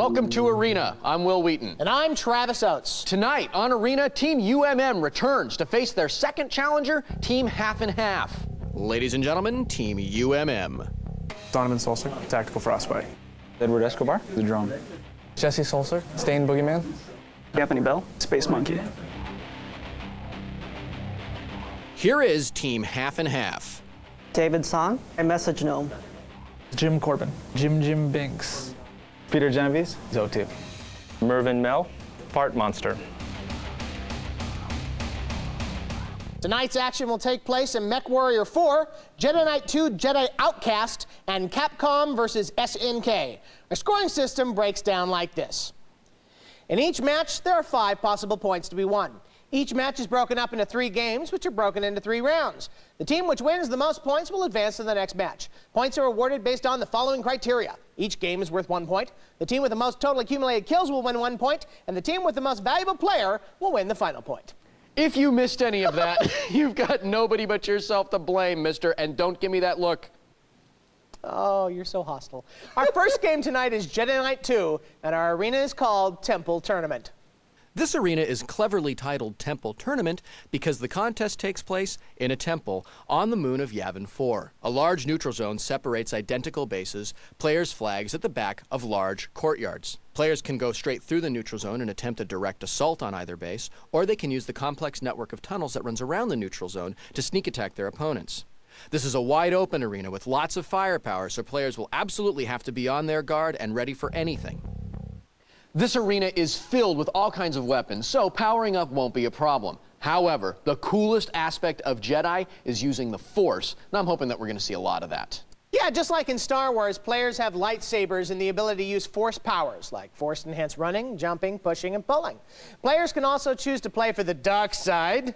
Welcome to Arena. I'm Will Wheaton. And I'm Travis Oates. Tonight on Arena, Team UMM returns to face their second challenger, Team Half and Half. Ladies and gentlemen, Team UMM. Donovan Solser, Tactical Frostbite. Edward Escobar, the drone. Jesse Solser, Stain Boogeyman. Anthony Bell, Space Monkey. Here is Team Half and Half. David Song, a Message Gnome. Jim Corbin, Jim Binks. Peter Genovese, Zotu. Mervyn Mel, Fart Monster. Tonight's action will take place in MechWarrior 4, Jedi Knight 2, Jedi Outcast, and Capcom versus SNK. Our scoring system breaks down like this. In each match, there are 5 possible points to be won. Each match is broken up into 3 games, which are broken into 3 rounds. The team which wins the most points will advance to the next match. Points are awarded based on the following criteria. Each game is worth 1 point. The team with the most total accumulated kills will win 1 point, and the team with the most valuable player will win the final point. If you missed any of that, you've got nobody but yourself to blame, mister, and don't give me that look. Oh, you're so hostile. Our first game tonight is Jedi Knight 2, and our arena is called Temple Tournament. This arena is cleverly titled Temple Tournament because the contest takes place in a temple on the moon of Yavin 4. A large neutral zone separates identical bases, players' flags at the back of large courtyards. Players can go straight through the neutral zone and attempt a direct assault on either base, or they can use the complex network of tunnels that runs around the neutral zone to sneak attack their opponents. This is a wide open arena with lots of firepower, so players will absolutely have to be on their guard and ready for anything. This arena is filled with all kinds of weapons, so powering up won't be a problem. However, the coolest aspect of Jedi is using the Force, and I'm hoping that we're going to see a lot of that. Yeah, just like in Star Wars, players have lightsabers and the ability to use Force powers, like Force-enhanced running, jumping, pushing, and pulling. Players can also choose to play for the dark side,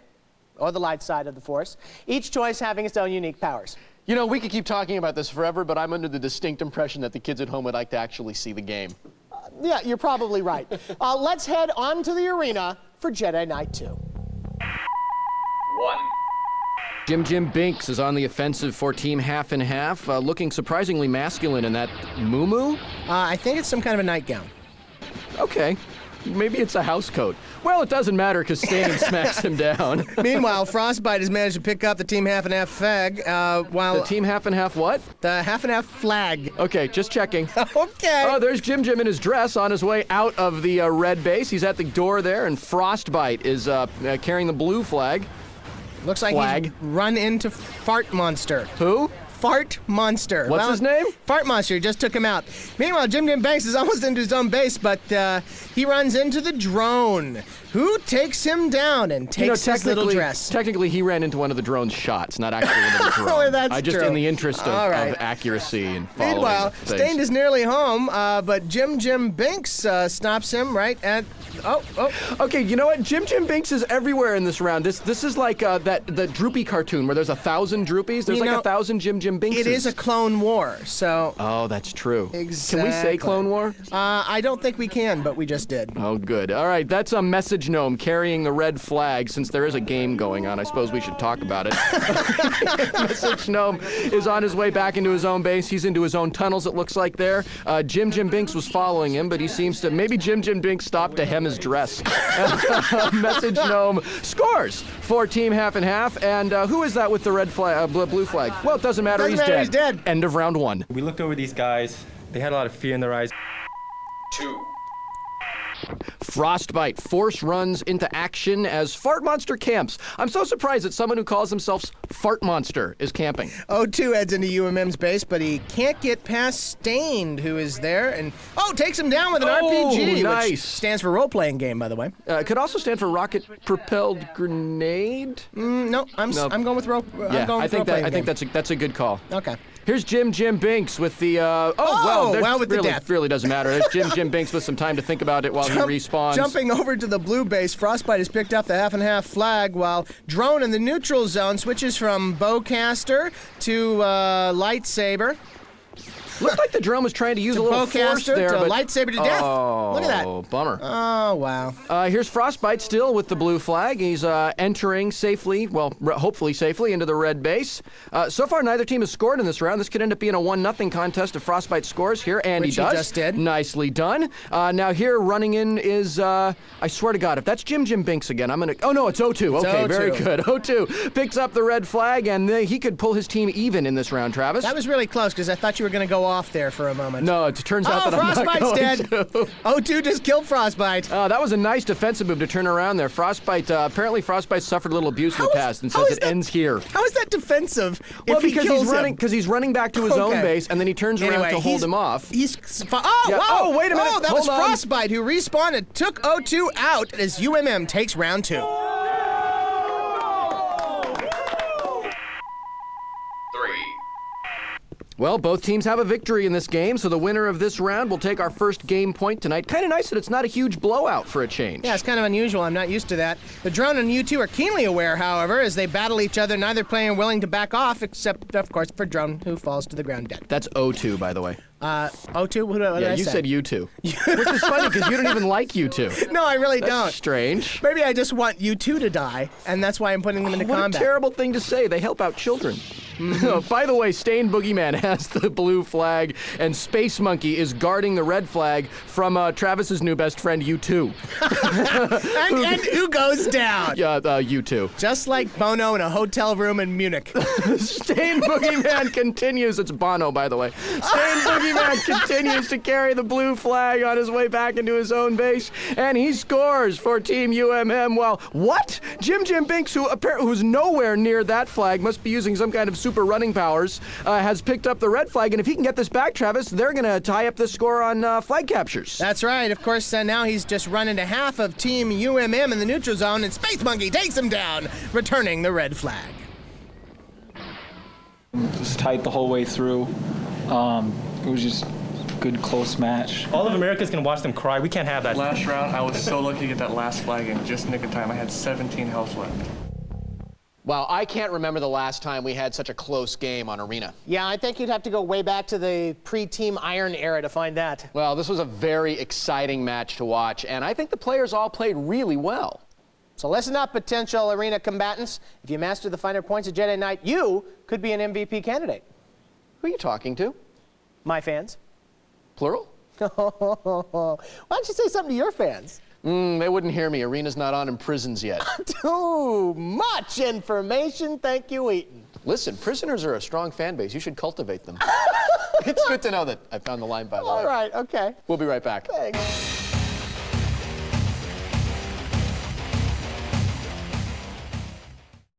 or the light side of the Force, each choice having its own unique powers. You know, we could keep talking about this forever, but I'm under the distinct impression that the kids at home would like to actually see the game. Yeah, you're probably right. Let's head on to the arena for Jedi Knight 2. 1. Jim Binks is on the offensive for Team Half and Half, looking surprisingly masculine in that muumuu. I think it's some kind of a nightgown. Okay, maybe it's a house coat. Well, it doesn't matter because Stain smacks him down. Meanwhile, Frostbite has managed to pick up the Team Half and Half flag, while... The Team Half and Half what? The Half and Half flag. Okay, just checking. Okay. Oh, there's Jim in his dress on his way out of the red base. He's at the door there, and Frostbite is carrying the blue flag. Looks like he's run into Fart Monster. Who? Fart Monster. What's his name? Fart Monster just took him out. Meanwhile, Jim Banks is almost into his own base, but he runs into the drone, who takes him down and takes his little dress. Technically, he ran into one of the drone's shots, not actually into the drone. Well, that's just true. In the interest of accuracy and following Meanwhile, things. Stain is nearly home, but Jim Binks stops him right at... Oh. Okay, you know what? Jim Binks is everywhere in this round. This is like the Droopy cartoon where there's 1,000 Droopies. There's 1,000 Jim Binkses. It is a Clone War, so... Oh, that's true. Exactly. Can we say Clone War? I don't think we can, but we just did. Oh, good. All right, that's a message gnome carrying the red flag. Since there is a game going on, I suppose we should talk about it. Message gnome is on his way back into his own base. He's into his own tunnels, it looks like there. Jim Binks was following him, but he seems to... Maybe Jim Binks stopped to hem his dress. Message gnome scores for Team Half and Half. And who is that with the red flag, blue flag? Well, it doesn't matter. He's dead. End of round 1. We looked over these guys. They had a lot of fear in their eyes. 2. Frostbite Force runs into action as Fart Monster camps. I'm so surprised that someone who calls themselves Fart Monster is camping. O2 heads into UMM's base, but he can't get past Stained, who is there, and takes him down with an RPG, nice. which stands for role-playing game, by the way. It could also stand for rocket-propelled grenade. No, I'm going with rope. Yeah, I think that's a good call. Okay. Here's Jim Binks with the with the death. Really doesn't matter. There's Jim Binks with some time to think about it while he respawns. Jumping over to the blue base, Frostbite has picked up the Half and Half flag, while Drone in the neutral zone switches from bowcaster to lightsaber. Looked like the drone was trying to use a little force Bowcaster there, to but lightsaber to death. Oh, Look at that. bummer. Oh, wow. Here's Frostbite still with the blue flag. He's entering safely, well, hopefully safely, into the red base. So far, neither team has scored in this round. This could end up being a 1-0 contest if Frostbite scores here, and Which he does. he just did. Nicely done. Now here, running in is, I swear to God, if that's Jim Binks again, I'm going to, oh no, it's O2. Okay, O2. very good. O2 picks up the red flag, and he could pull his team even in this round, Travis. That was really close because I thought you were going to go off there for a moment. No, it turns out that I'm not Frostbite's going dead. to. O2 just killed Frostbite. That was a nice defensive move to turn around there. Frostbite, apparently Frostbite suffered a little abuse in the past and says it ends here. How is that defensive? Well, if he because kills him? he's running back to his own Okay. base, and then he turns around Anyway, to hold him off. Yeah, Yeah. wow. Oh, wait a minute. Oh, that Hold was on. Frostbite who respawned and took O2 out as UMM takes round 2. Well, both teams have a victory in this game, so the winner of this round will take our first game point tonight. Kind of nice that it's not a huge blowout for a change. Yeah, it's kind of unusual. I'm not used to that. The drone and U2 are keenly aware, however, as they battle each other, neither player willing to back off, except, of course, for drone, who falls to the ground dead. That's O2, by the way. O2? What did I Yeah, you say? said U2. Which is funny, because you don't even like U2. No, I really That's don't. strange. Maybe I just want U2 to die, and that's why I'm putting them into What combat. a terrible thing to say. They help out children. By the way, Stain Boogeyman has the blue flag, and Space Monkey is guarding the red flag from Travis's new best friend, U2. and who goes down? Yeah, U2. Just like Bono in a hotel room in Munich. Stain Boogeyman continues. It's Bono, by the way. Stain Boogeyman continues to carry the blue flag on his way back into his own base, and he scores for Team UMM. Well, what? Jim Binks, who's nowhere near that flag, must be using some kind of super running powers, has picked up the red flag, and if he can get this back, Travis, they're going to tie up the score on flag captures. That's right. Of course, now he's just run into half of Team UMM in the neutral zone, and Space Monkey takes him down, returning the red flag. It was tight the whole way through. It was just a good, close match. All of America's gonna watch them cry. We can't have that. Last round, I was so lucky to get that last flag in just nick of time. I had 17 health left. Wow, I can't remember the last time we had such a close game on Arena. Yeah, I think you'd have to go way back to the pre-Team Iron era to find that. Well, this was a very exciting match to watch, and I think the players all played really well. So listen up, potential Arena combatants. If you master the finer points of Jedi Knight, you could be an MVP candidate. Who are you talking to? My fans. Plural? Why don't you say something to your fans? They wouldn't hear me. Arena's not on in prisons yet. Too much information, thank you, Eaton. Listen, prisoners are a strong fan base. You should cultivate them. It's good to know that I found the line, by the way. All right, okay. We'll be right back. Thanks.